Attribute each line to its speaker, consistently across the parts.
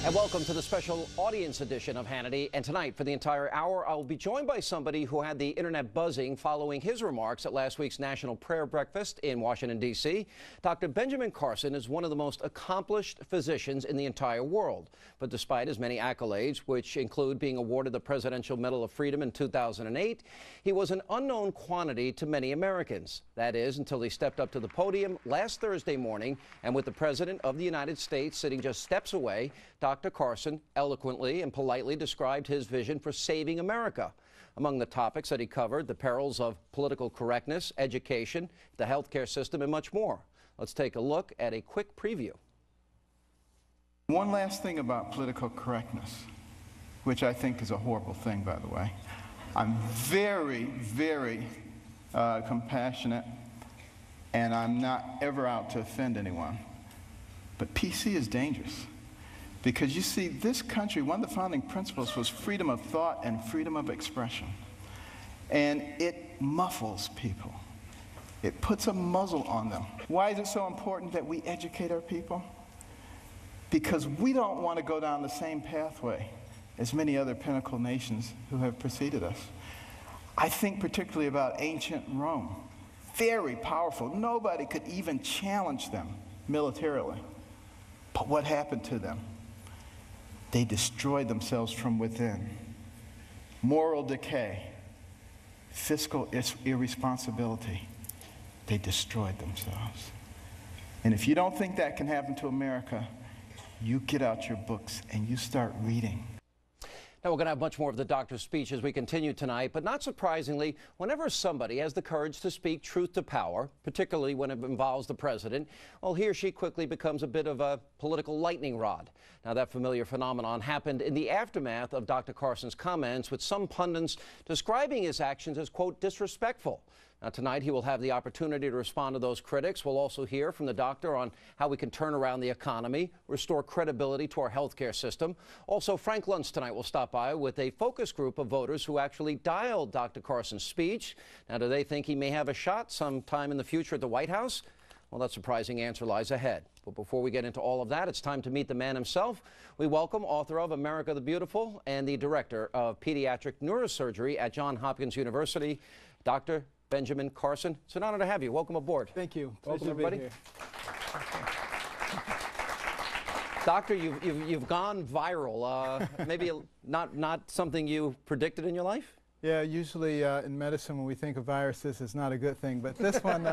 Speaker 1: And welcome to the special audience edition of Hannity. And tonight, for the entire hour, I'll be joined by somebody who had the internet buzzing following his remarks at last week's National Prayer Breakfast in Washington, D.C. Dr. Benjamin Carson is one of the most accomplished physicians in the entire world. But despite his many accolades, which include being awarded the Presidential Medal of Freedom in 2008, he was an unknown quantity to many Americans. That is, until he stepped up to the podium last Thursday morning, and with the President of the United States sitting just steps away, Dr. Carson eloquently and politely described his vision for saving America. Among the topics that he covered, the perils of political correctness, education, the healthcare system, and much more. Let's take a look at a quick preview.
Speaker 2: One last thing about political correctness, which I think is a horrible thing, by the way. I'm very, very compassionate, and I'm not ever out to offend anyone. But PC is dangerous. Because you see, this country, one of the founding principles was freedom of thought and freedom of expression. And it muffles people. It puts a muzzle on them. Why is it so important that we educate our people? Because we don't want to go down the same pathway as many other pinnacle nations who have preceded us. I think particularly about ancient Rome. Very powerful. Nobody could even challenge them militarily. But what happened to them? They destroyed themselves from within. Moral decay, fiscal irresponsibility, they destroyed themselves. And if you don't think that can happen to America, you get out your books and you start reading.
Speaker 1: Now, we're going to have much more of the doctor's speech as we continue tonight, but not surprisingly, whenever somebody has the courage to speak truth to power, particularly when it involves the president, well, he or she quickly becomes a bit of a political lightning rod. Now, that familiar phenomenon happened in the aftermath of Dr. Carson's comments, with some pundits describing his actions as, quote, disrespectful. Now, tonight he will have the opportunity to respond to those critics. We'll also hear from the doctor on how we can turn around the economy, restore credibility to our healthcare system. Also, Frank Luntz tonight will stop by with a focus group of voters who actually dialed Dr. Carson's speech. Now, do they think he may have a shot sometime in the future at the White House? Well, that surprising answer lies ahead. But before we get into all of that, it's time to meet the man himself. We welcome author of America the Beautiful and the director of pediatric neurosurgery at Johns Hopkins University, Dr. Benjamin Carson. It's an honor to have you. Welcome aboard.
Speaker 3: Thank you.
Speaker 1: Welcome, everybody. Doctor, you've gone viral. Maybe not something you predicted in your life?
Speaker 3: Yeah, usually in medicine when we think of viruses, it's not a good thing. But this one,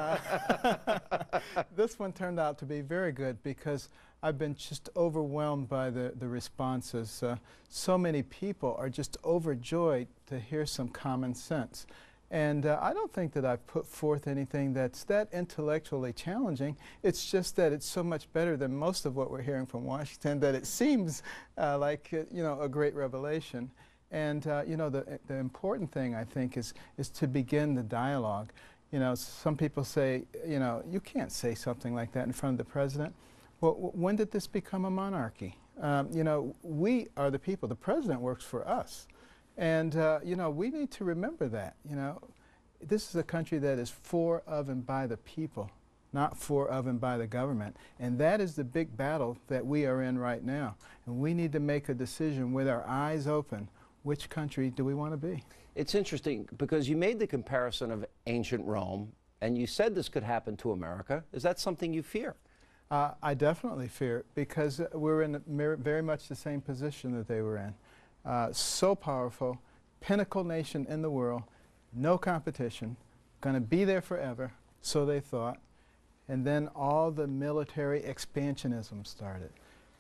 Speaker 3: this one turned out to be very good because I've been just overwhelmed by the responses. So many people are just overjoyed to hear some common sense. And I don't think that I've put forth anything that's that intellectually challenging. It's just that it's so much better than most of what we're hearing from Washington that it seems like a great revelation. And the important thing, I think, is to begin the dialogue. You know, some people say, you can't say something like that in front of the president. Well, when did this become a monarchy? We are the people. The president works for us. And, we need to remember that, This is a country that is for, of, and by the people, not for, of, and by the government. And that is the big battle that we are in right now. And we need to make a decision with our eyes open. Which country do we want to be?
Speaker 1: It's interesting because you made the comparison of ancient Rome, and you said this could happen to America. Is that something you fear?
Speaker 3: I definitely fear it because we're in very much the same position that they were in. So powerful, pinnacle nation in the world, no competition, going to be there forever, so they thought. And then all the military expansionism started.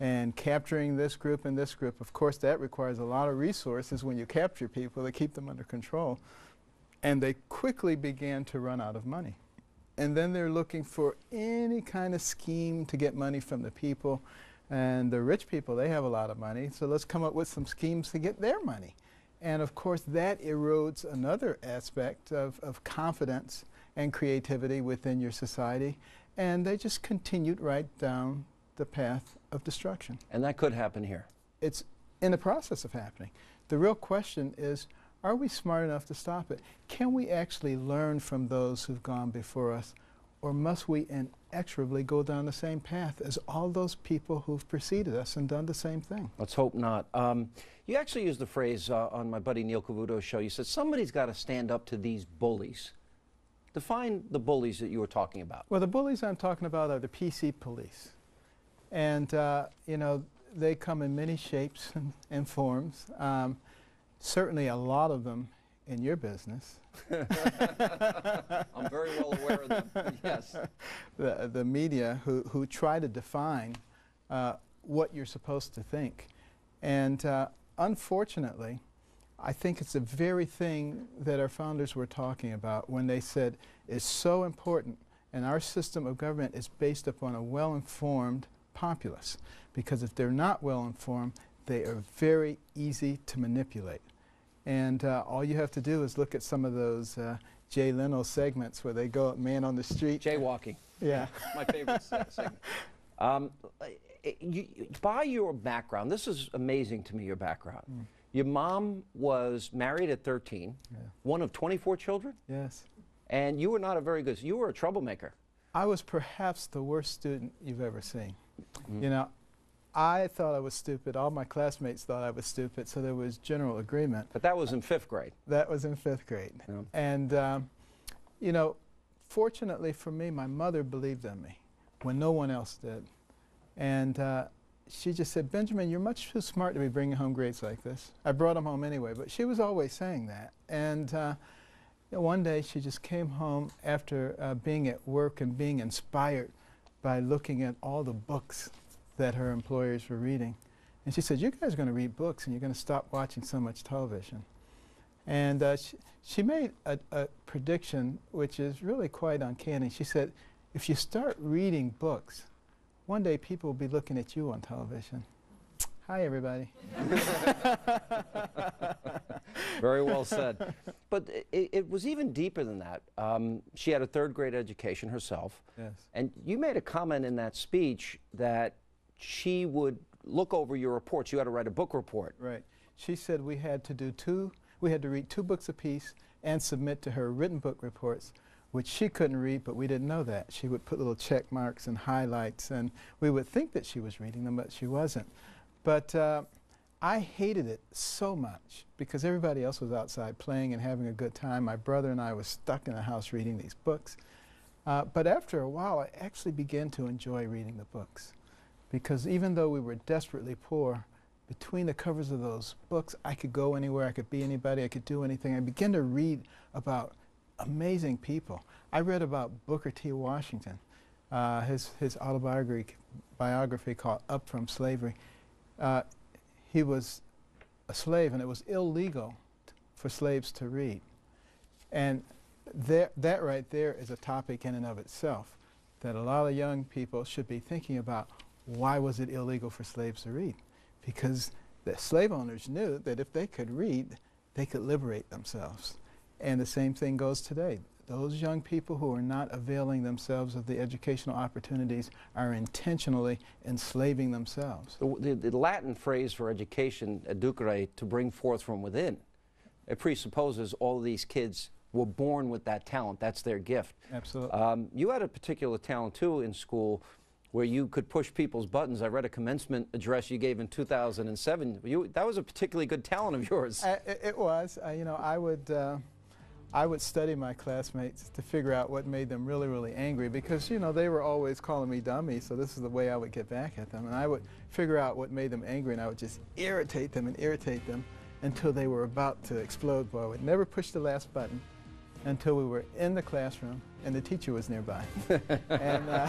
Speaker 3: And capturing this group and this group, of course, that requires a lot of resources when you capture people to keep them under control. And they quickly began to run out of money. And then they're looking for any kind of scheme to get money from the people. And the rich people, they have a lot of money, so let's come up with some schemes to get their money. And of course, that erodes another aspect of confidence and creativity within your society. And they just continued right down the path of destruction.
Speaker 1: And that could happen here.
Speaker 3: It's in the process of happening. The real question is, are we smart enough to stop it? Can we actually learn from those who've gone before us? or must we inexorably go down the same path as all those people who've preceded us and done the same thing?
Speaker 1: Let's hope not. You actually used the phrase on my buddy Neil Cavuto's show. You said somebody's got to stand up to these bullies. Define the bullies that you were talking about.
Speaker 3: Well, the bullies I'm talking about are the PC police. And, you know, they come in many shapes and forms. Certainly a lot of them in your business.
Speaker 1: I'm very well aware of them, yes.
Speaker 3: The media who try to define what you're supposed to think. And unfortunately, I think it's the very thing that our founders were talking about when they said it's so important, and our system of government is based upon a well-informed populace, because if they're not well-informed, they are very easy to manipulate. And all you have to do is look at some of those Jay Leno segments where they go man on the street.
Speaker 1: Jaywalking.
Speaker 3: Yeah.
Speaker 1: My favorite segment. By your background, this is amazing to me, your background. Your mom was married at 13, one of 24 children?
Speaker 3: Yes.
Speaker 1: And you were not a very good, you were a troublemaker.
Speaker 3: I was perhaps the worst student you've ever seen. You know, I thought I was stupid. All my classmates thought I was stupid, so there was general agreement.
Speaker 1: But that was in 5th grade.
Speaker 3: That was in 5th grade.
Speaker 1: Yeah.
Speaker 3: And, you know, fortunately for me, my mother believed in me when no one else did. And she just said, Benjamin, you're much too smart to be bringing home grades like this. I brought them home anyway, but she was always saying that. And you know, one day she just came home after being at work and being inspired by looking at all the books that her employers were reading. And she said, you guys are going to read books and you're going to stop watching so much television. And she made a prediction which is really quite uncanny. She said, if you start reading books, one day people will be looking at you on television. Hi, everybody.
Speaker 1: Very well said. But it was even deeper than that. She had a 3rd grade education herself.
Speaker 3: Yes.
Speaker 1: And you made a comment in that speech that she would look over your reports. You had to write a book report.
Speaker 3: Right. She said we had to read 2 books apiece and submit to her written book reports, which she couldn't read, but we didn't know that. She would put little check marks and highlights, and we would think that she was reading them, but she wasn't. But I hated it so much because everybody else was outside playing and having a good time. My brother and I were stuck in the house reading these books. But after a while, I actually began to enjoy reading the books, because even though we were desperately poor, between the covers of those books, I could go anywhere, I could be anybody, I could do anything. I began to read about amazing people. I read about Booker T. Washington, his autobiography called Up From Slavery. He was a slave, and it was illegal for slaves to read. And that right there is a topic in and of itself that a lot of young people should be thinking about. Why was it illegal for slaves to read? Because the slave owners knew that if they could read, they could liberate themselves. And the same thing goes today. Those young people who are not availing themselves of the educational opportunities are intentionally enslaving themselves.
Speaker 1: The Latin phrase for education, educare, to bring forth from within, it presupposes all of these kids were born with that talent. That's their gift.
Speaker 3: Absolutely.
Speaker 1: You had a particular talent, too, in school, where you could push people's buttons. I read a commencement address you gave in 2007. That was a particularly good talent of yours.
Speaker 3: It was. You know, I would study my classmates to figure out what made them really, really angry, because, you know, they were always calling me dummy, so this is the way I would get back at them. And I would figure out what made them angry, and I would just irritate them until they were about to explode. But I would never push the last button until we were in the classroom and the teacher was nearby. And,
Speaker 1: all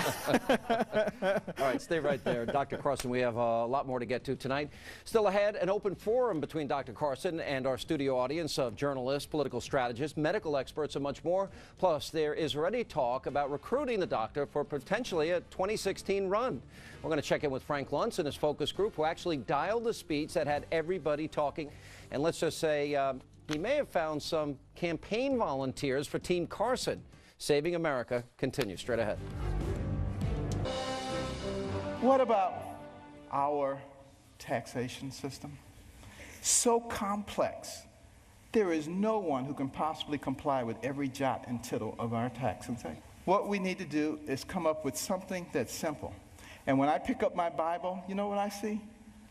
Speaker 1: right, stay right there. Dr. Carson, we have a lot more to get to tonight. Still ahead, an open forum between Dr. Carson and our studio audience of journalists, political strategists, medical experts, and much more. Plus, there is already talk about recruiting the doctor for potentially a 2016 run. We're going to check in with Frank Luntz and his focus group, who actually dialed the speech that had everybody talking. And let's just say he may have found some campaign volunteers for Team Carson. Saving America continues straight ahead.
Speaker 2: What about our taxation system? So complex. There is no one who can possibly comply with every jot and tittle of our tax and say. What we need to do is come up with something that's simple. And when I pick up my Bible, you know what I see?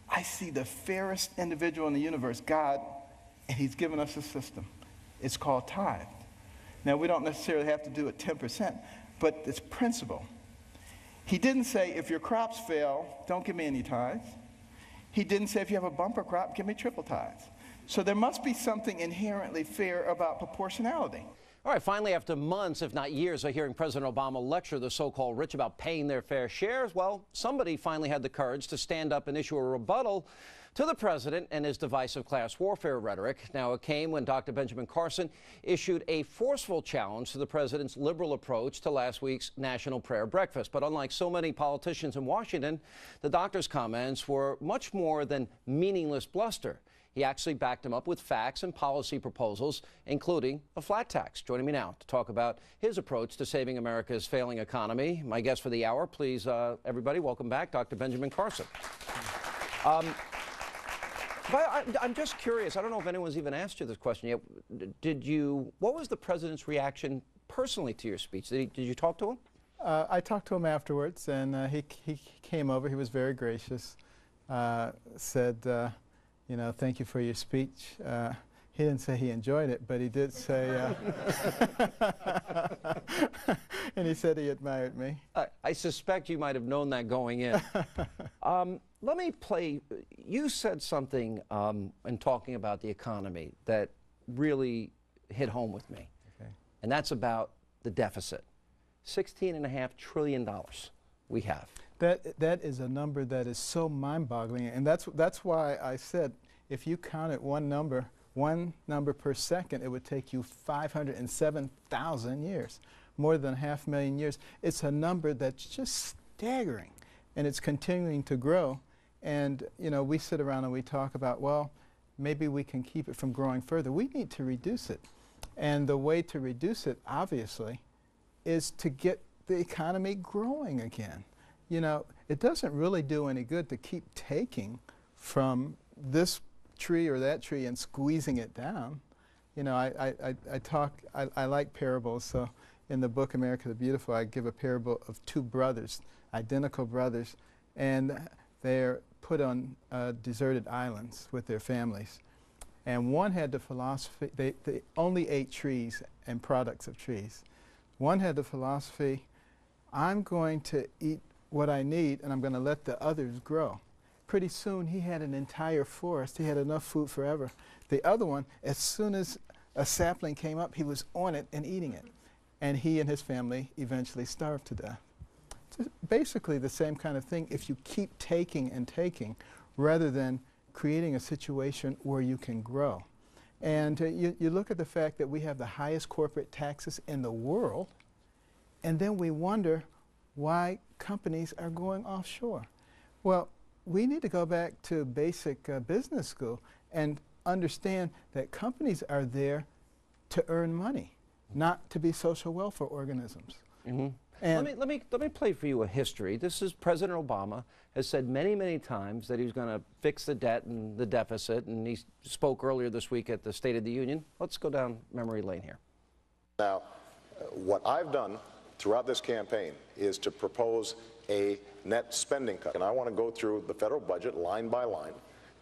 Speaker 2: I see the fairest individual in the universe, God, and he's given us a system. It's called tithe. Now, we don't necessarily have to do it 10%, but it's principle. He didn't say, if your crops fail, don't give me any tithes. He didn't say, if you have a bumper crop, give me triple tithes. So there must be something inherently fair about proportionality.
Speaker 1: All right, finally, after months, if not years, of hearing President Obama lecture the so-called rich about paying their fair shares, well, somebody finally had the courage to stand up and issue a rebuttal to the president and his divisive class warfare rhetoric. Now, it came when Dr. Benjamin Carson issued a forceful challenge to the president's liberal approach to last week's National Prayer Breakfast. But unlike so many politicians in Washington, the doctor's comments were much more than meaningless bluster. He actually backed him up with facts and policy proposals, including a flat tax. Joining me now to talk about his approach to saving America's failing economy, my guest for the hour, please, everybody, welcome back, Dr. Benjamin Carson. But I'm just curious, I don't know if anyone's even asked you this question yet. What was the president's reaction personally to your speech? Did you talk to him?
Speaker 3: I talked to him afterwards, and he came over. He was very gracious, said, you know, thank you for your speech. He didn't say he enjoyed it, but he did say, and he said he admired me.
Speaker 1: I suspect you might have known that going in. Let me play, you said something in talking about the economy that really hit home with me.
Speaker 3: Okay.
Speaker 1: And that's about the deficit. $16.5 trillion we have.
Speaker 3: That is a number that is so mind-boggling, and that's why I said if you counted one number per second, it would take you 507,000 years, more than 500,000 years. It's a number that's just staggering, and it's continuing to grow. And you know, we sit around and we talk about, well, maybe we can keep it from growing further. We need to reduce it, and the way to reduce it, obviously, is to get the economy growing again. You know, it doesn't really do any good to keep taking from this tree or that tree and squeezing it down. You know, I like parables, so in the book America the Beautiful, I give a parable of two brothers, identical brothers, and they're put on deserted islands with their families. And one had the philosophy, they only ate trees and products of trees. One had the philosophy, I'm going to eat what I need, and I'm going to let the others grow. Pretty soon, he had an entire forest. He had enough food forever. The other one, as soon as a sapling came up, he was on it and eating it. And he and his family eventually starved to death. It's basically the same kind of thing if you keep taking and taking, rather than creating a situation where you can grow. And you look at the fact that we have the highest corporate taxes in the world, and then we wonder why companies are going offshore. Well, we need to go back to basic business school and understand that companies are there to earn money, not to be social welfare organisms.
Speaker 1: Mm-hmm. And let me play for you a history. This is President Obama has said many, many times that he was going to fix the debt and the deficit, and he spoke earlier this week at the State of the Union. Let's go down memory lane here.
Speaker 4: Now, what I've done throughout this campaign is to propose a net spending cut. And I want to go through the federal budget line by line,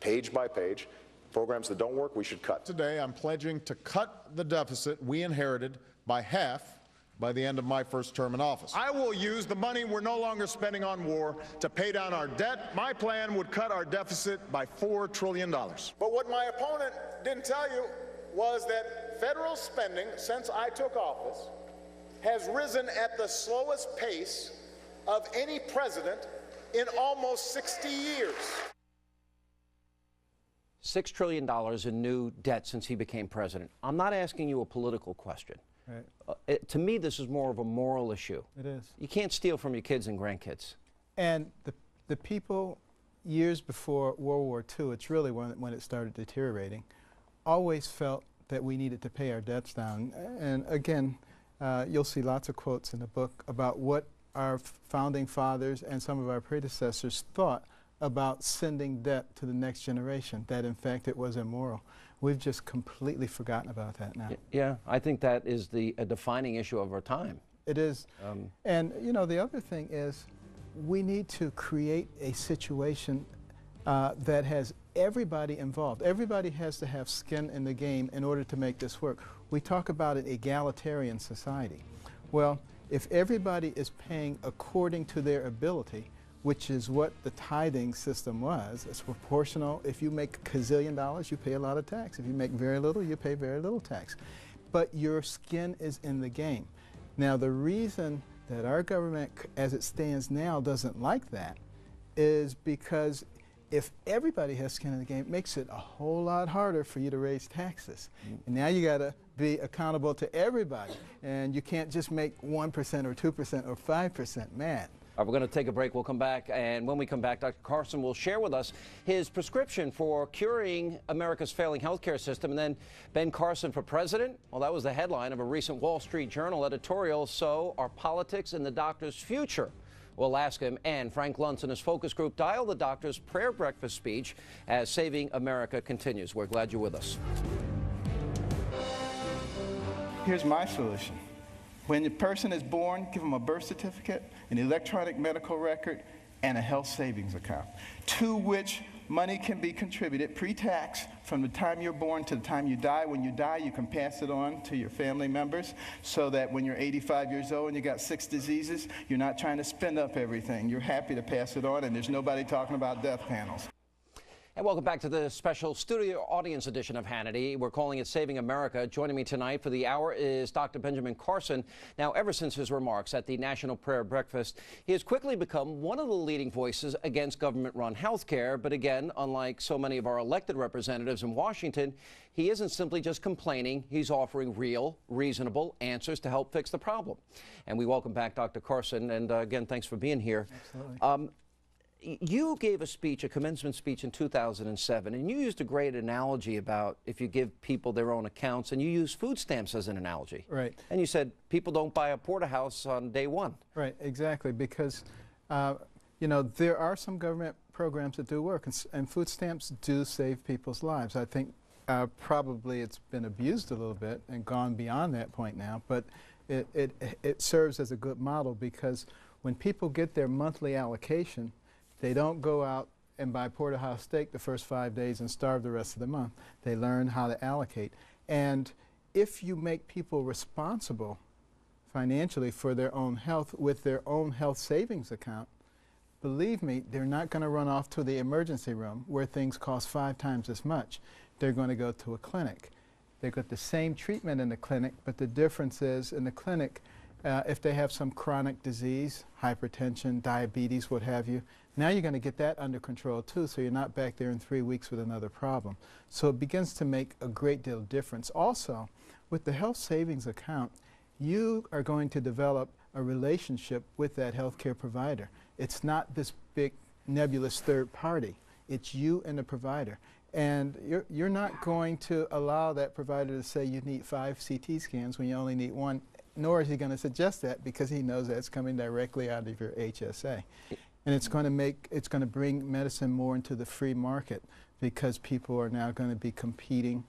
Speaker 4: page by page. Programs that don't work, we should cut.
Speaker 5: Today, I'm pledging to cut the deficit we inherited by half by the end of my first term in office. I will use the money we're no longer spending on war to pay down our debt. My plan would cut our deficit by $4 trillion.
Speaker 4: But what my opponent didn't tell you was that federal spending, since I took office, has risen at the slowest pace of any president in almost 60 years.
Speaker 1: $6 trillion in new debt since he became president. I'm not asking you a political question.
Speaker 3: Right.
Speaker 1: To me, this is more of a moral issue.
Speaker 3: It is.
Speaker 1: You can't steal from your kids and grandkids.
Speaker 3: And the people years before World War II, it's really when it started deteriorating, always felt that we needed to pay our debts down. And again, you'll see lots of quotes in the book about what our founding fathers and some of our predecessors thought about sending debt to the next generation, that in fact it was immoral. We've just completely forgotten about that now.
Speaker 1: Yeah, I think that is a defining issue of our time.
Speaker 3: It is. And, you know, the other thing is we need to create a situation that has everybody involved. Everybody has to have skin in the game in order to make this work. We talk about an egalitarian society. Well, if everybody is paying according to their ability, which is what the tithing system was, it's proportional. If you make a gazillion dollars, you pay a lot of tax. If you make very little, you pay very little tax. But your skin is in the game. Now, the reason that our government, as it stands now, doesn't like that is because if everybody has skin in the game, it makes it a whole lot harder for you to raise taxes. And now you got to be accountable to everybody, and you can't just make 1% or 2% or 5% mad.
Speaker 1: We're going to take a break. We'll come back, and when we come back, Dr. Carson will share with us his prescription for curing America's failing healthcare system. And then Ben Carson for president? Well, that was the headline of a recent Wall Street Journal editorial. So are politics in the doctor's future? We'll ask him, and Frank Luntz and his focus group dial the doctor's prayer breakfast speech as Saving America continues. We're glad you're with us.
Speaker 2: Here's my solution. When the person is born, give them a birth certificate, an electronic medical record, and a health savings account, to which money can be contributed pre-tax from the time you're born to the time you die. When you die, you can pass it on to your family members so that when you're 85 years old and you got 6 diseases, you're not trying to spend up everything. You're happy to pass it on, and there's nobody talking about death panels.
Speaker 1: And welcome back to the special studio audience edition of Hannity. We're calling it Saving America. Joining me tonight for the hour is Dr. Benjamin Carson. Now, ever since his remarks at the National Prayer Breakfast, he has quickly become one of the leading voices against government-run health care. But again, unlike so many of our elected representatives in Washington, he isn't simply just complaining. He's offering real, reasonable answers to help fix the problem. And we welcome back Dr. Carson. And again, thanks for being here.
Speaker 3: Absolutely.
Speaker 1: You gave a speech, a commencement speech in 2007, and you used a great analogy about if you give people their own accounts, and you used food stamps as an analogy.
Speaker 3: Right.
Speaker 1: And you said people don't buy a porterhouse on day one.
Speaker 3: Right, exactly, because you know, there are some government programs that do work, and food stamps do save people's lives. I think probably it's been abused a little bit and gone beyond that point now, but it serves as a good model because when people get their monthly allocation, they don't go out and buy porterhouse steak the first 5 days and starve the rest of the month. They learn how to allocate. And if you make people responsible financially for their own health with their own health savings account, believe me, they're not going to run off to the emergency room where things cost 5 times as much. They're going to go to a clinic. They get the same treatment in the clinic, but the difference is in the clinic, if they have some chronic disease, hypertension, diabetes, what have you, now you're going to get that under control too, so you're not back there in 3 weeks with another problem. So it begins to make a great deal of difference. Also, with the health savings account, you are going to develop a relationship with that healthcare provider. It's not this big nebulous third party. It's you and the provider. And you're not going to allow that provider to say you need 5 CT scans when you only need 1, nor is he going to suggest that because he knows that's coming directly out of your HSA. And it's going to bring medicine more into the free market because people are now going to be competing.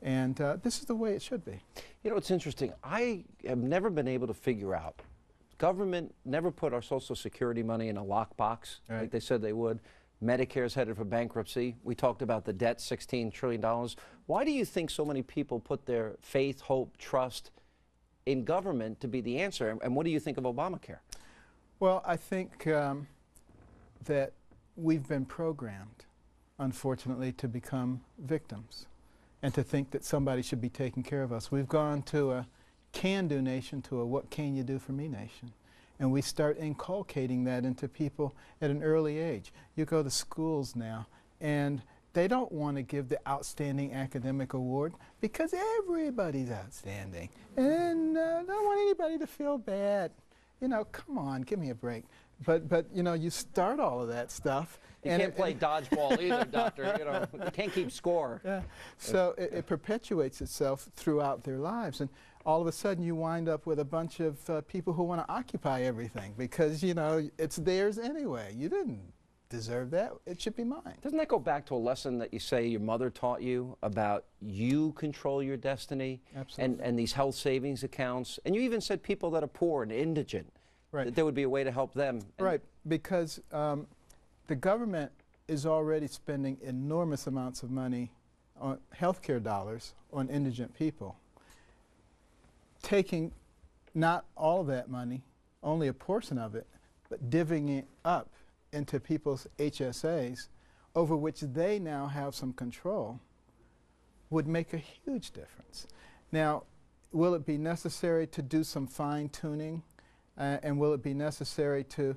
Speaker 3: And this is the way it should be.
Speaker 1: You know, it's interesting. I have never been able to figure out. Government never put our Social Security money in a lockbox like they said they would. Medicare's headed for bankruptcy. We talked about the debt, $16 trillion. Why do you think so many people put their faith, hope, trust in government to be the answer? And what do you think of Obamacare?
Speaker 3: Well, I think that we've been programmed, unfortunately, to become victims and to think that somebody should be taking care of us. We've gone to a can-do nation to a what can you do for me nation. And we start inculcating that into people at an early age. You go to schools now, and they don't want to give the Outstanding Academic Award because everybody's outstanding. And don't want anybody to feel bad. You know, come on, give me a break. But you know, you start all of that stuff.
Speaker 1: You can't play dodgeball either, doctor. You know, you can't keep score.
Speaker 3: Yeah. So it perpetuates itself throughout their lives. And all of a sudden you wind up with a bunch of people who want to occupy everything because, you know, it's theirs anyway. You didn't deserve that. It should be mine.
Speaker 1: Doesn't that go back to a lesson that you say your mother taught you about you control your destiny?
Speaker 3: Absolutely.
Speaker 1: And these health savings accounts? And you even said people that are poor and indigent,
Speaker 3: Right.
Speaker 1: that there would be a way to help them.
Speaker 3: Right, because the government is already spending enormous amounts of money on healthcare dollars on indigent people. Taking not all of that money, only a portion of it, but divvying it up into people's HSAs, over which they now have some control, would make a huge difference. Now, will it be necessary to do some fine-tuning, and will it be necessary to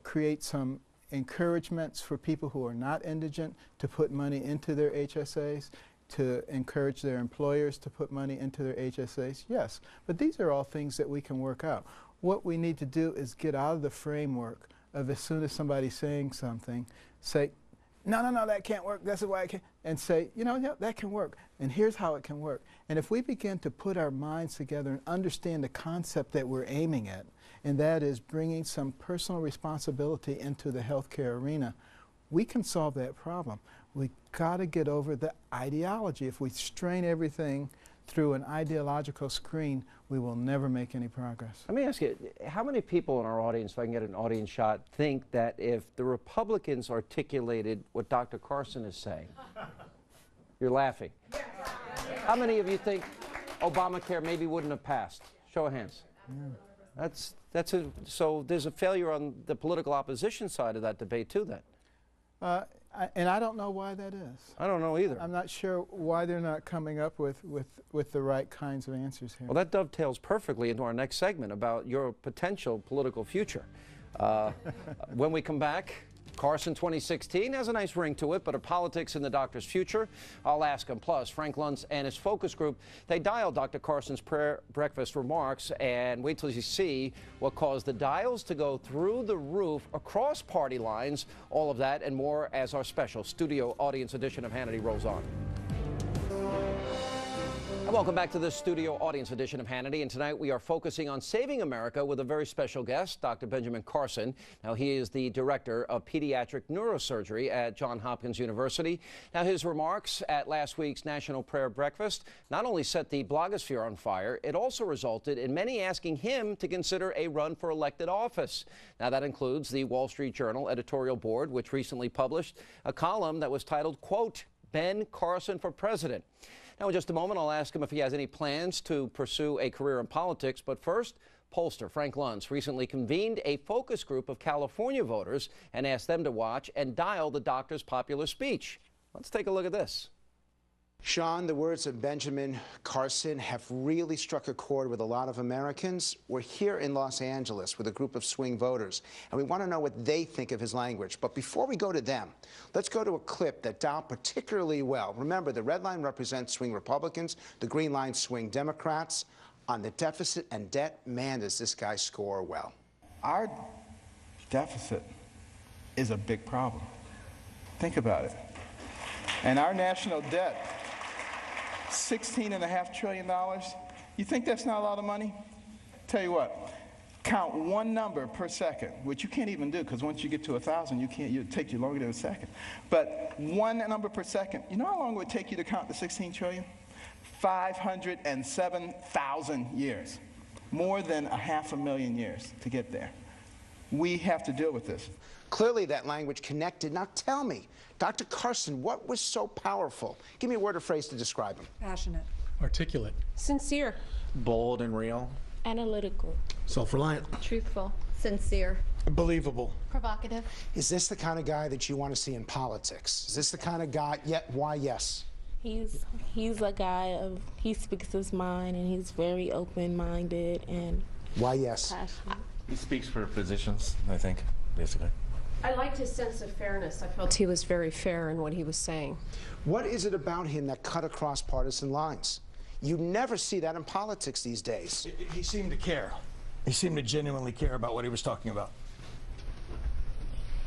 Speaker 3: create some encouragements for people who are not indigent to put money into their HSAs, to encourage their employers to put money into their HSAs? Yes, but these are all things that we can work out. What we need to do is get out of the framework of, as soon as somebody's saying something, say, no, no, no, that can't work, that's why I can't, and say, you know, yeah, that can work, and here's how it can work. And if we begin to put our minds together and understand the concept that we're aiming at, and that is bringing some personal responsibility into the healthcare arena, we can solve that problem. We got to get over the ideology. If we strain everything through an ideological screen, we will never make any progress.
Speaker 1: Let me ask you, how many people in our audience, if I can get an audience shot, think that if the Republicans articulated what Dr. Carson is saying, you're laughing. How many of you think Obamacare maybe wouldn't have passed? Show of hands. Yeah. So there's a failure on the political opposition side of that debate too then.
Speaker 3: And I don't know why that is.
Speaker 1: I don't know either.
Speaker 3: I'm not sure why they're not coming up with the right kinds of answers here.
Speaker 1: Well, that dovetails perfectly into our next segment about your potential political future. When we come back, Carson 2016 has a nice ring to it, but are politics in the doctor's future? I'll ask him. Plus, Frank Luntz and his focus group, they dialed Dr. Carson's prayer breakfast remarks, and wait till you see what caused the dials to go through the roof across party lines. All of that and more as our special studio audience edition of Hannity rolls on. And welcome back to the studio audience edition of Hannity, and tonight we are focusing on saving America with a very special guest, Dr. Benjamin Carson. Now, he is the director of pediatric neurosurgery at Johns Hopkins University. Now, his remarks at last week's National Prayer Breakfast not only set the blogosphere on fire, it also resulted in many asking him to consider a run for elected office. Now, that includes the Wall Street Journal editorial board, which recently published a column that was titled, quote, Ben Carson for President. Now, in just a moment, I'll ask him if he has any plans to pursue a career in politics. But first, pollster Frank Luntz recently convened a focus group of California voters and asked them to watch and dial the doctor's popular speech. Let's take a look at this.
Speaker 6: Sean, the words of Benjamin Carson have really struck a chord with a lot of Americans. We're here in Los Angeles with a group of swing voters, and we want to know what they think of his language. But before we go to them, let's go to a clip that dialed particularly well. Remember, the red line represents swing Republicans, the green line swing Democrats. On the deficit and debt, man, does this guy score well.
Speaker 2: Our deficit is a big problem. Think about it. And our national debt, $16.5 trillion. You think that's not a lot of money? Tell you what, count one number per second, which you can't even do because once you get to 1,000, it'll take you longer than a second. But one number per second, you know how long it would take you to count the 16 trillion? 507,000 years. More than 500,000 years to get there. We have to deal with this.
Speaker 6: Clearly that language connected. Now tell me, Dr. Carson, what was so powerful? Give me a word or phrase to describe him.
Speaker 7: Passionate.
Speaker 8: Articulate.
Speaker 7: Sincere.
Speaker 8: Bold and real.
Speaker 9: Analytical.
Speaker 8: Self-reliant.
Speaker 9: Truthful. Sincere.
Speaker 8: Believable.
Speaker 9: Provocative.
Speaker 6: Is this the kind of guy that you want to see in politics? Is this the kind of guy, why yes?
Speaker 9: He's a guy he speaks his mind, and he's very open-minded and
Speaker 6: why yes?
Speaker 9: passionate.
Speaker 10: He speaks for positions, I think, basically.
Speaker 7: I liked his sense of fairness. I felt he was very fair in what he was saying.
Speaker 6: What is it about him that cut across partisan lines? You never see that in politics these days.
Speaker 8: He seemed to care. He seemed to genuinely care about what he was talking about.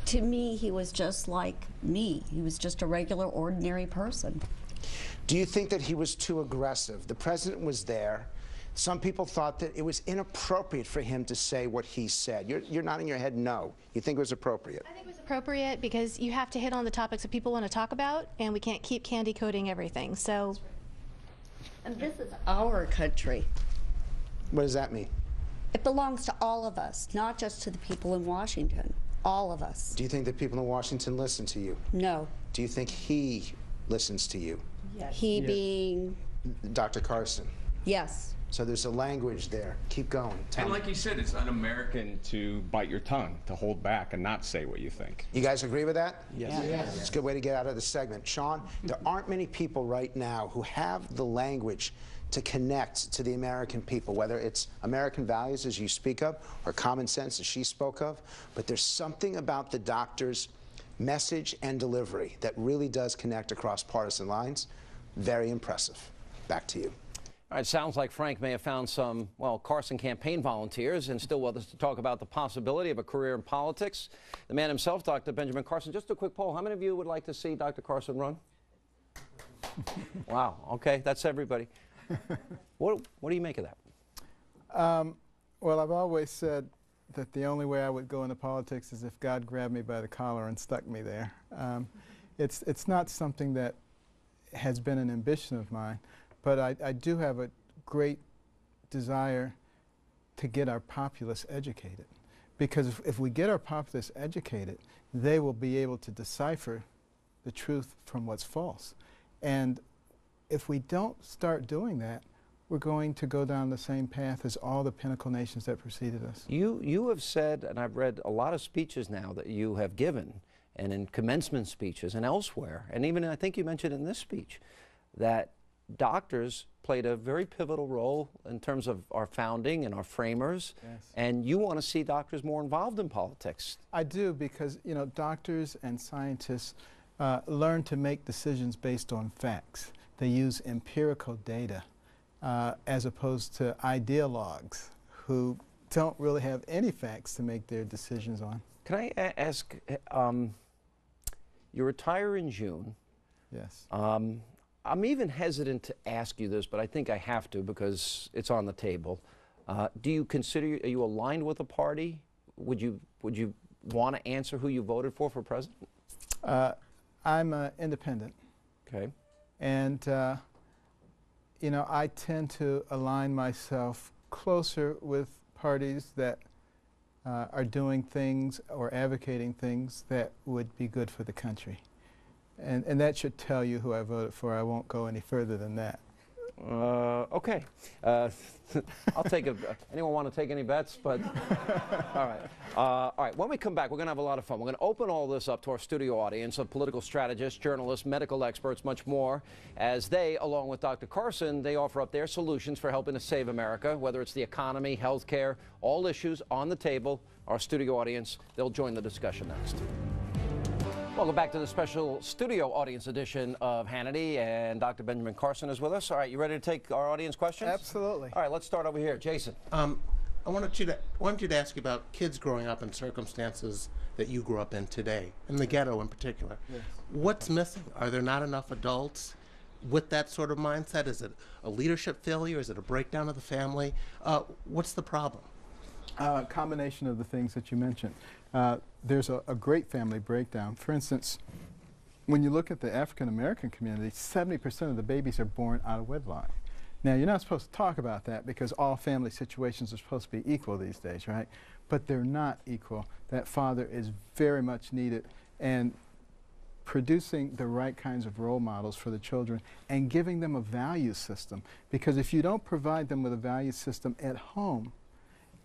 Speaker 11: To me, he was just like me. He was just a regular, ordinary person.
Speaker 6: Do you think that he was too aggressive? The president was there. Some people thought that it was inappropriate for him to say what he said. You're nodding your head no. You think it was appropriate?
Speaker 12: I think it was appropriate because you have to hit on the topics that people want to talk about, and we can't keep candy coating everything. So,
Speaker 11: And this is our country.
Speaker 6: What does that mean?
Speaker 11: It belongs to all of us, not just to the people in Washington. All of us.
Speaker 6: Do you think that people in Washington listen to you?
Speaker 11: No.
Speaker 6: Do you think he listens to you?
Speaker 11: Yes. He being?
Speaker 6: Dr. Carson.
Speaker 11: Yes.
Speaker 6: So there's a language there. Keep going.
Speaker 13: And like you said, it's un-American to bite your tongue, to hold back and not say what you think.
Speaker 6: You guys agree with that?
Speaker 13: Yes.
Speaker 6: Yes. It's a good way to get out of this segment. Sean, there aren't many people right now who have the language to connect to the American people, whether it's American values, as you speak of, or common sense, as she spoke of. But there's something about the doctor's message and delivery that really does connect across partisan lines. Very impressive. Back to you.
Speaker 1: All right, sounds like Frank may have found some, well, Carson campaign volunteers and still with us to talk about the possibility of a career in politics. The man himself, Dr. Benjamin Carson. Just a quick poll. How many of you would like to see Dr. Carson run? Wow. Okay, that's everybody. What do you make of that?
Speaker 3: Well, I've always said that the only way I would go into politics is if God grabbed me by the collar and stuck me there. It's not something that has been an ambition of mine, but I do have a great desire to get our populace educated. Because if we get our populace educated, they will be able to decipher the truth from what's false. And if we don't start doing that, we're going to go down the same path as all the pinnacle nations that preceded us.
Speaker 1: You have said, and I've read a lot of speeches now that you have given, and in commencement speeches and elsewhere, and even I think you mentioned in this speech, that doctors played a very pivotal role in terms of our founding and our framers.
Speaker 3: Yes.
Speaker 1: And you want to see doctors more involved in politics.
Speaker 3: I do, because doctors and scientists learn to make decisions based on facts. They use empirical data as opposed to ideologues who don't really have any facts to make their decisions on.
Speaker 1: Can I ask, you retire in June.
Speaker 3: Yes.
Speaker 1: I'm even hesitant to ask you this, but I think I have to because it's on the table. Do you consider, are you aligned with a party? Would you want to answer who you voted for president?
Speaker 3: I'm independent.
Speaker 1: Okay.
Speaker 3: And, I tend to align myself closer with parties that are doing things or advocating things that would be good for the country. And that should tell you who I voted for. I won't go any further than that.
Speaker 1: Okay. I'll take anyone want to take any bets? But all right. All right. When we come back, we're going to have a lot of fun. We're going to open all this up to our studio audience of political strategists, journalists, medical experts, much more, as they, along with Dr. Carson, they offer up their solutions for helping to save America, whether it's the economy, health care, all issues on the table. Our studio audience, they'll join the discussion next. Welcome back to the special studio audience edition of Hannity, and Dr. Benjamin Carson is with us. All right, you ready to take our audience questions?
Speaker 3: Absolutely.
Speaker 1: All right, let's start over here. Jason.
Speaker 14: I wanted you to ask you about kids growing up in circumstances that you grew up in today, in the ghetto in particular.
Speaker 3: Yes.
Speaker 14: What's missing? Are there not enough adults with that sort of mindset? Is it a leadership failure? Is it a breakdown of the family? What's the problem?
Speaker 3: Combination of the things that you mentioned. There's a great family breakdown. For instance, when you look at the African American community, 70% of the babies are born out of wedlock. Now, you're not supposed to talk about that because all family situations are supposed to be equal these days, right? But they're not equal. That father is very much needed, and producing the right kinds of role models for the children and giving them a value system. Because if you don't provide them with a value system at home,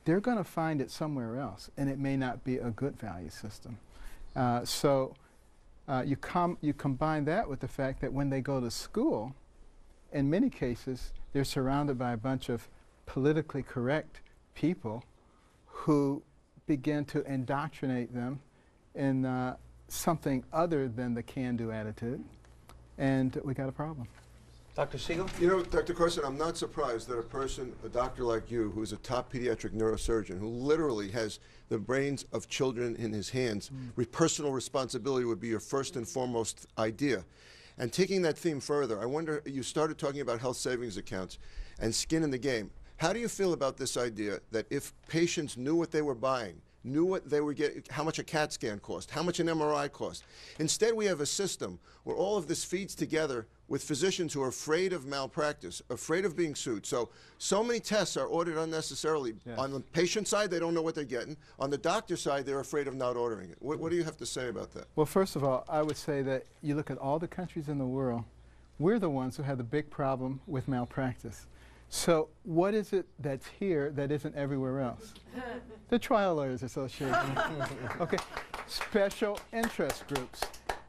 Speaker 3: they're going to find it somewhere else, and it may not be a good value system. So you combine that with the fact that when they go to school, in many cases, they're surrounded by a bunch of politically correct people who begin to indoctrinate them in something other than the can-do attitude, and we got a problem.
Speaker 1: Dr. Siegel?
Speaker 15: Dr. Carson, I'm not surprised that a doctor like you, who's a top pediatric neurosurgeon, who literally has the brains of children in his hands, personal responsibility would be your first and foremost idea. And taking that theme further, I wonder, you started talking about health savings accounts and skin in the game. How do you feel about this idea that if patients knew what they were buying, knew what they were getting, how much a CAT scan cost, how much an MRI cost. Instead, we have a system where all of this feeds together with physicians who are afraid of malpractice, afraid of being sued. So many tests are ordered unnecessarily.
Speaker 3: Yes.
Speaker 15: On the patient side, they don't know what they're getting. On the doctor side, they're afraid of not ordering it. What do you have to say about that?
Speaker 3: Well, first of all, I would say that you look at all the countries in the world, we're the ones who have the big problem with malpractice. So what is it that's here that isn't everywhere else? The Trial Lawyers Association. Okay, special interest groups.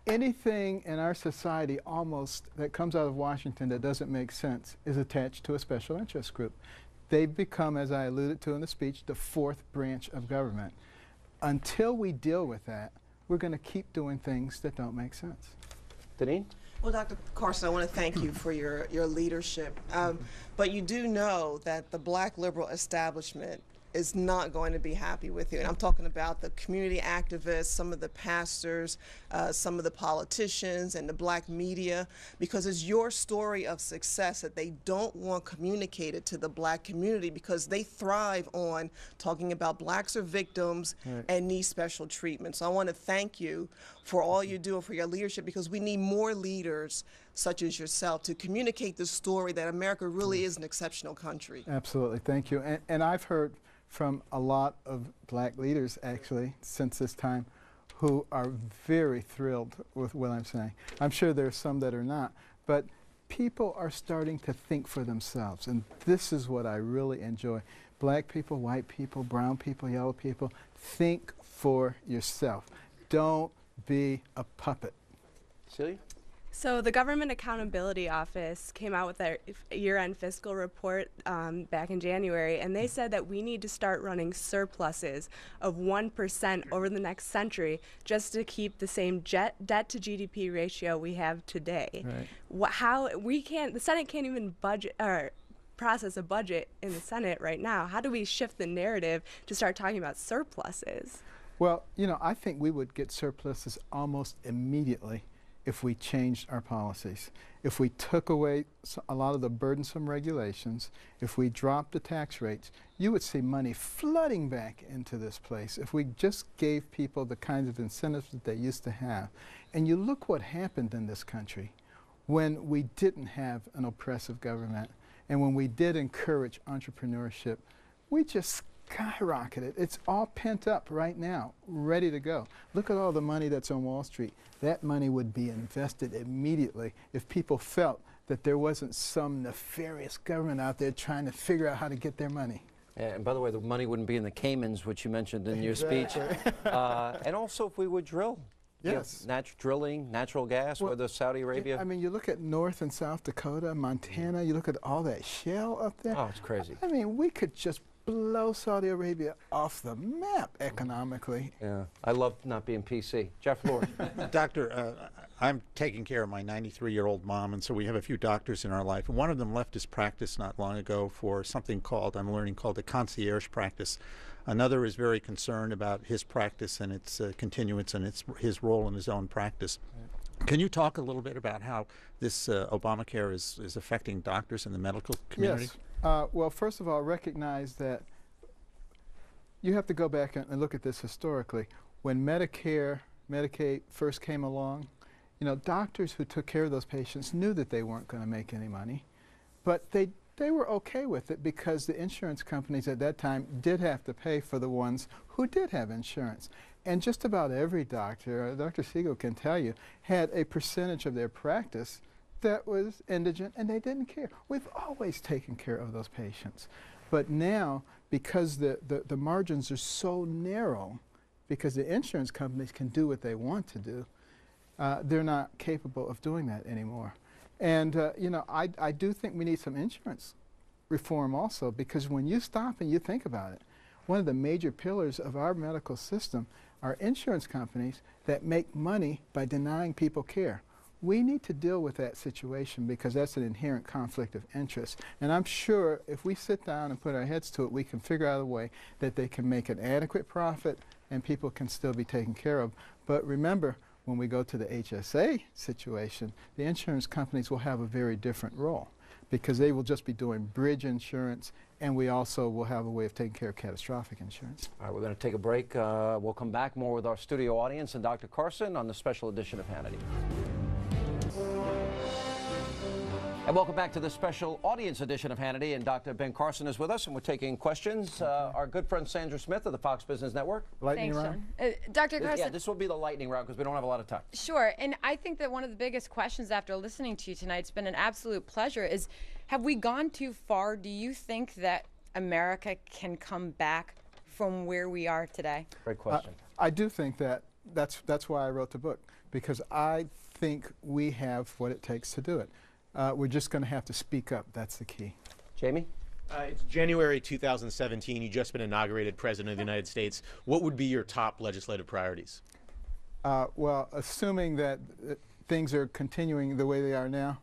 Speaker 3: Anything in our society almost that comes out of Washington that doesn't make sense is attached to a special interest group. They've become, as I alluded to in the speech, the fourth branch of government. Until we deal with that, we're going to keep doing things that don't make sense.
Speaker 1: Deneen?
Speaker 16: Well, Dr. Carson, I want to thank you for your leadership. But you do know that the black liberal establishment is not going to be happy with you. And I'm talking about the community activists, some of the pastors, some of the politicians and the black media, because it's your story of success that they don't want communicated to the black community because they thrive on talking about blacks are victims and need special treatment. So I want to thank you for all you do and for your leadership, because we need more leaders such as yourself to communicate the story that America really is an exceptional country.
Speaker 3: Absolutely, thank you. And I've heard from a lot of black leaders, actually, since this time, who are very thrilled with what I'm saying. I'm sure there's some that are not, but people are starting to think for themselves, and this is what I really enjoy. Black people, white people, brown people, yellow people, think for yourself. Don't be a puppet.
Speaker 1: Celia?
Speaker 17: So the Government Accountability Office came out with their year-end fiscal report back in January, and they said that we need to start running surpluses of 1% over the next century just to keep the same debt to GDP ratio we have today.
Speaker 3: Right.
Speaker 17: How we can't, the Senate can't even budget or process a budget in the Senate right now. How do we shift the narrative to start talking about surpluses?
Speaker 3: Well, you know, I think we would get surpluses almost immediately if we changed our policies. If we took away a lot of the burdensome regulations, if we dropped the tax rates, you would see money flooding back into this place if we just gave people the kinds of incentives that they used to have. And you look what happened in this country when we didn't have an oppressive government and when we did encourage entrepreneurship. We just skyrocketed. It's all pent up right now, ready to go. Look at all the money that's on Wall Street. That money would be invested immediately if people felt that there wasn't some nefarious government out there trying to figure out how to get their money.
Speaker 1: And by the way, the money wouldn't be in the Caymans, which you mentioned in your speech. And also if we would drill.
Speaker 3: Yes.
Speaker 1: Drilling, natural gas, whether Saudi Arabia.
Speaker 3: I mean, you look at North and South Dakota, Montana, you look at all that shale up there.
Speaker 1: Oh, it's crazy.
Speaker 3: I mean, we could just blow Saudi Arabia off the map economically.
Speaker 1: Yeah, I love not being PC. Jeff Lord.
Speaker 18: Doctor, I'm taking care of my 93-year-old mom, and so we have a few doctors in our life. And one of them left his practice not long ago for something called, I'm learning, called a concierge practice. Another is very concerned about his practice and its continuance and his role in his own practice. Can you talk a little bit about how this Obamacare is affecting doctors in the medical community?
Speaker 3: Yes. Well, first of all, recognize that you have to go back and look at this historically. When Medicare, Medicaid first came along, you know, doctors who took care of those patients knew that they weren't going to make any money, but they were okay with it because the insurance companies at that time did have to pay for the ones who did have insurance. And just about every doctor, Dr. Siegel can tell you, had a percentage of their practice that was indigent, and they didn't care. We've always taken care of those patients. But now, because the margins are so narrow, because the insurance companies can do what they want to do, they're not capable of doing that anymore. And, you know, I do think we need some insurance reform also, because when you stop and you think about it, one of the major pillars of our medical system are insurance companies that make money by denying people care. We need to deal with that situation because that's an inherent conflict of interest. And I'm sure if we sit down and put our heads to it, we can figure out a way that they can make an adequate profit and people can still be taken care of. But remember, when we go to the HSA situation, the insurance companies will have a very different role. because they will just be doing bridge insurance, and we also will have a way of taking care of catastrophic insurance.
Speaker 1: All right, we're going to take a break. We'll come back more with our studio audience and Dr. Carson on the special edition of Hannity. And welcome back to the special audience edition of Hannity, and Dr. Ben Carson is with us, and we're taking questions. Our good friend Sandra Smith of the Fox Business Network.
Speaker 3: Lightning round?
Speaker 19: Dr. Carson.
Speaker 1: Yeah, this will be the lightning round because we don't have a lot of time.
Speaker 19: Sure, and I think that one of the biggest questions after listening to you tonight, it's been an absolute pleasure, is have we gone too far? Do you think that America can come back from where we are today?
Speaker 1: Great question.
Speaker 3: I do think that. That's why I wrote the book, because I think we have what it takes to do it. We're just going to have to speak up. That's the key.
Speaker 1: Jamie?
Speaker 20: It's January 2017. You've just been inaugurated President of the United States. What would be your top legislative priorities?
Speaker 3: Well, assuming that things are continuing the way they are now,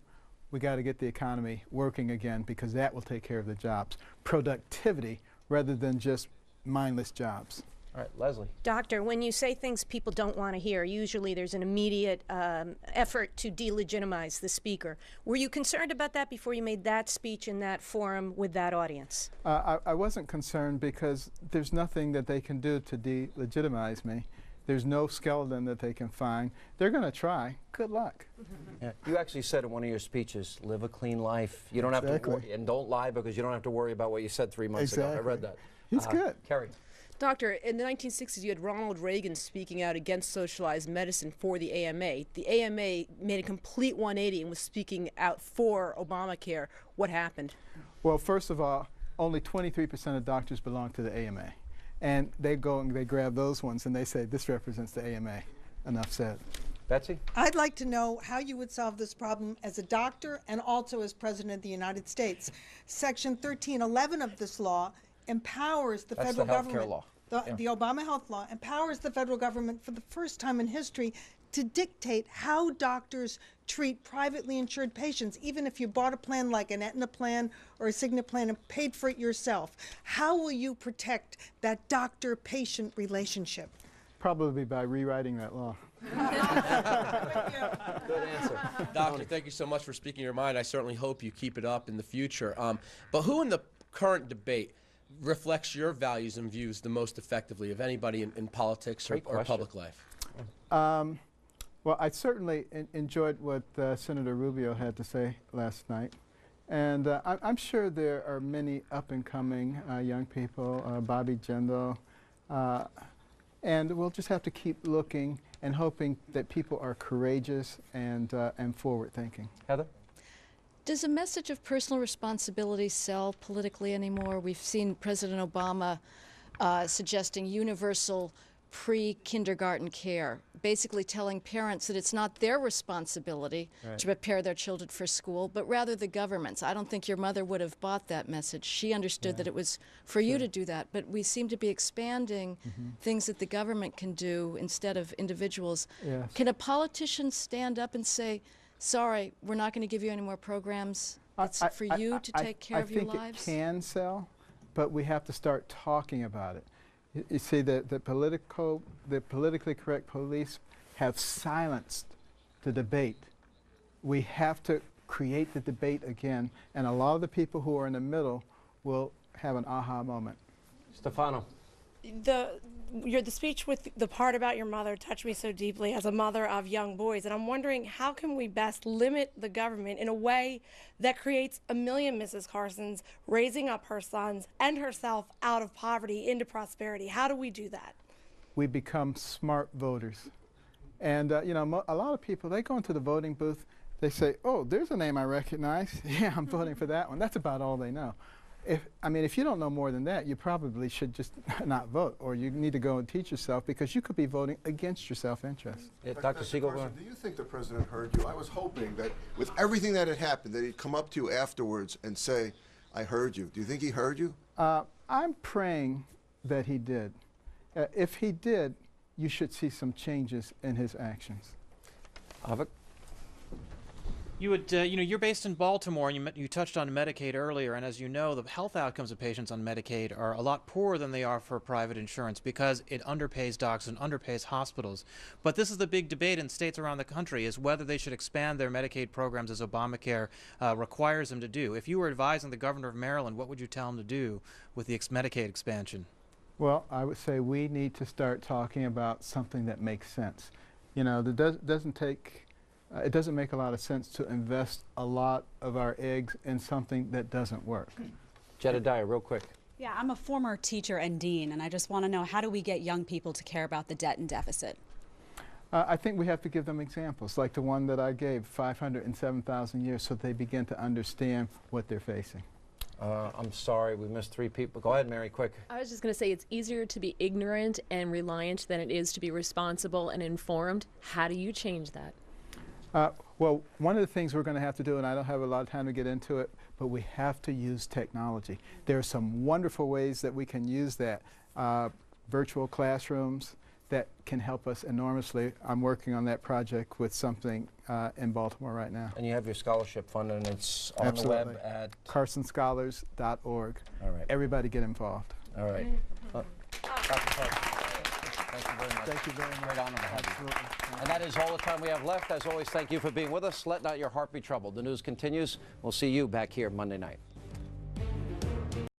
Speaker 3: we got to get the economy working again, because that will take care of the jobs. Productivity rather than just mindless jobs.
Speaker 1: All right, Leslie.
Speaker 21: Doctor, when you say things people don't want to hear, usually there's an immediate effort to delegitimize the speaker. Were you concerned about that before you made that speech in that forum with that audience?
Speaker 3: I wasn't concerned, because there's nothing that they can do to delegitimize me. There's no skeleton that they can find. They're going to try. Good luck.
Speaker 1: Yeah. You actually said in one of your speeches, live a clean life. You don't have to worry, and don't lie, because you don't have to worry about what you said 3 months ago. I read that.
Speaker 3: He's good.
Speaker 1: Kerry.
Speaker 22: Doctor, in the 1960s, you had Ronald Reagan speaking out against socialized medicine for the AMA. The AMA made a complete 180 and was speaking out for Obamacare. What happened?
Speaker 3: Well, first of all, only 23% of doctors belong to the AMA. And they go and they grab those ones and they say, this represents the AMA. Enough said.
Speaker 1: Betsy?
Speaker 23: I'd like to know how you would solve this problem as a doctor and also as President of the United States. Section 1311 of this law empowers the federal government.
Speaker 1: Law.
Speaker 23: The Obama Health Law empowers the federal government for the first time in history to dictate how doctors treat privately insured patients, even if you bought a plan like an Aetna plan or a Cigna plan and paid for it yourself. How will you protect that doctor-patient relationship?
Speaker 3: Probably by rewriting that law.
Speaker 1: Good answer.
Speaker 24: Doctor, thank you so much for speaking your mind. I certainly hope you keep it up in the future. But who in the current debate reflects your values and views the most effectively of anybody in politics or public life?
Speaker 3: Well, I certainly enjoyed what Senator Rubio had to say last night. And I'm sure there are many up-and-coming young people, Bobby Jindal, and we'll just have to keep looking and hoping that people are courageous and forward-thinking.
Speaker 1: Heather?
Speaker 25: Does a message of personal responsibility sell politically anymore? We've seen President Obama suggesting universal pre-kindergarten care, basically telling parents that it's not their responsibility to prepare their children for school, but rather the government's. I don't think your mother would have bought that message. She understood that it was for you to do that, but we seem to be expanding things that the government can do instead of individuals.
Speaker 3: Yes.
Speaker 25: Can a politician stand up and say, sorry, we're not going to give you any more programs? It's for you to take care of your lives?
Speaker 3: I think it can sell, but we have to start talking about it. You see, the politically correct police have silenced the debate. We have to create the debate again, and a lot of the people who are in the middle will have an aha moment.
Speaker 1: Stefano.
Speaker 26: The speech with the part about your mother touched me so deeply as a mother of young boys, and I'm wondering how can we best limit the government in a way that creates a million Mrs. Carsons raising up her sons and herself out of poverty into prosperity? How do we do that?
Speaker 3: We become smart voters. And you know, a lot of people, they go into the voting booth, they say, oh, there's a name I recognize. Yeah, I'm voting for that one. That's about all they know. If you don't know more than that, you probably should just not vote, or you need to go and teach yourself, because you could be voting against your self-interest.
Speaker 1: Dr. Siegel,
Speaker 15: Carson, do you think the president heard you? I was hoping that with everything that had happened, that he'd come up to you afterwards and say, I heard you. Do you think he heard you?
Speaker 3: I'm praying that he did. If he did, you should see some changes in his actions.
Speaker 2: You would, you're based in Baltimore, and you touched on Medicaid earlier, and as you know, the health outcomes of patients on Medicaid are a lot poorer than they are for private insurance because it underpays doctors and underpays hospitals. But this is the big debate in states around the country, is whether they should expand their Medicaid programs as Obamacare requires them to do. If you were advising the governor of Maryland, what would you tell him to do with the Medicaid expansion?
Speaker 3: Well, I would say we need to start talking about something that makes sense. You know, it doesn't make a lot of sense to invest a lot of our eggs in something that doesn't work.
Speaker 1: Jedediah, real quick.
Speaker 4: Yeah, I'm a former teacher and dean, and I just want to know, how do we get young people to care about the debt and deficit?
Speaker 3: I think we have to give them examples, like the one that I gave, 507,000 years, so they begin to understand what they're facing.
Speaker 1: I'm sorry, we missed 3 people. Go ahead, Mary, quick.
Speaker 5: I was just going to say, it's easier to be ignorant and reliant than it is to be responsible and informed. How do you change that?
Speaker 3: Well, one of the things we're going to have to do, and I don't have a lot of time to get into it, but we have to use technology. There are some wonderful ways that we can use that. Virtual classrooms that can help us enormously. I'm working on that project with something in Baltimore right now.
Speaker 1: And you have your scholarship fund, and it's on
Speaker 3: Absolutely.
Speaker 1: the web at
Speaker 3: carsonscholars.org.
Speaker 1: All right.
Speaker 3: Everybody get involved.
Speaker 1: All right. Dr. Carson, thank you very much.
Speaker 3: Thank you very much.
Speaker 1: Great honor to have you.
Speaker 3: Absolutely.
Speaker 1: And that is all the time we have left. As always, thank you for being with us. Let not your heart be troubled. The news continues. We'll see you back here Monday night.